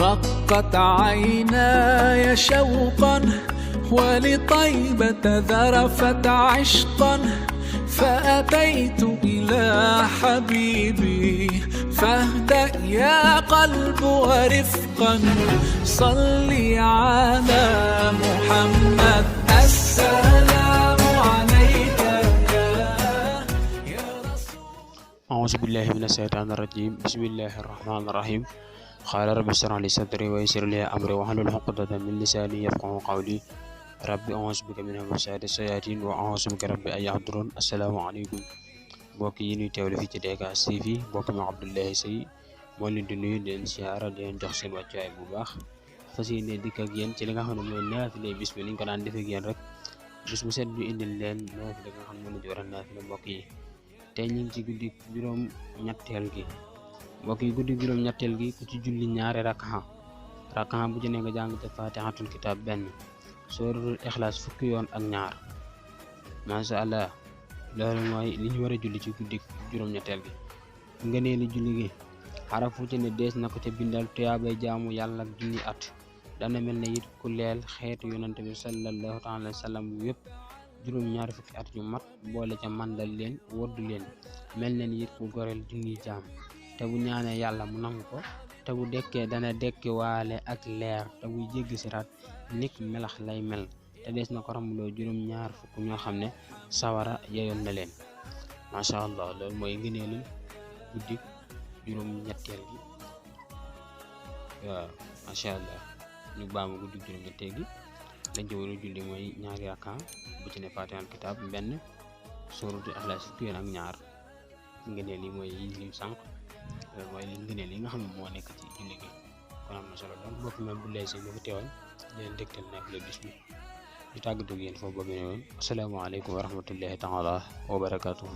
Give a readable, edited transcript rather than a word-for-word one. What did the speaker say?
رقت عيناي شوقا ولطيبة ذرفت عشقا فأتيت إلى حبيبي فاهدأ يا قلب ورفقا صلي على محمد السلام عليك يا رسول. أعوذ بالله من الشيطان الرجيم. بسم الله الرحمن الرحيم. قال رب اشرح لي صدري ويسر لي أمري واحلل عقدة من لساني يفقهوا قولي. rabbi a'uuzu bika min hamazaati sayaatiin wa a'uuzu bika rabbi an yahduruun. asalaamaaleykum mbokk yi ñuy teewlu fii ci DKS TV. mbokk mi Abdoulaye Seye moo leen di nuyu di leen siyaara di leen jox seen wàccuwaay bu baax. fas yéene dikk ak yéen ci li nga xam ne mooy naafile bis bi niñ ko daan defee ak yéen rek bis bu set ñu indil leen naafile nga xam ne mën a war a naafile mbokk yi. tey ñu ngi ci guddi juróom-ñetteel gi mbokk yi. guddi juróom-ñetteel gi ku ci julli ñaari rakka bu ci ne nga jàng te faatihatul kitaab benn, suratul ixlaas fukki yoon ak ñaar. masha Allah, loolu mooy li ñu war a julli ci guddi juróom-ñetteel gi. ngëneeli julli gi xarafu ci ne dees na ko ca bindal tuyaabay jaamu yàlla ak junni at. dana mel ne it ku leel xeetu yonante bi sallallahu taala wa sallam yëpp juróom-ñaar fukki at yu mat boole ca mandal leen woddu leen. mel ne ni it ku goreel junni jaam te bu ñaanee yàlla mu nangu ko. te bu dekkee dana dekki waale ak leer te buy jéggi siraat nik melax lay mel te des na ko ramuloo juróom-ñaar fukk ñoo xam ne sawara yeyoon na leen. macha allah, loolu mooy ngëneelu guddi juróom-ñetteel gi. waaw macha allah, ñu baamu guddi juróom-ñetteel gi lañ ci war a julli mooy ñaari rakka bu ci ne faatihal kitaab benn, suratul ixlaas fukki yoon ak ñaar. ngëneel yi mooy yi lim sànq, mooy li ngëneel yi nga xam ne moo nekk ci julli gi. kon am na solo donc mbokk mi bu lay si bu fi teewal leen dégtal nag le bis bi ñu tàggatoo ak yéen foofu ba beneen yoon. asalaamaaleykum wa rahmatullahi taala wa barakatuhu.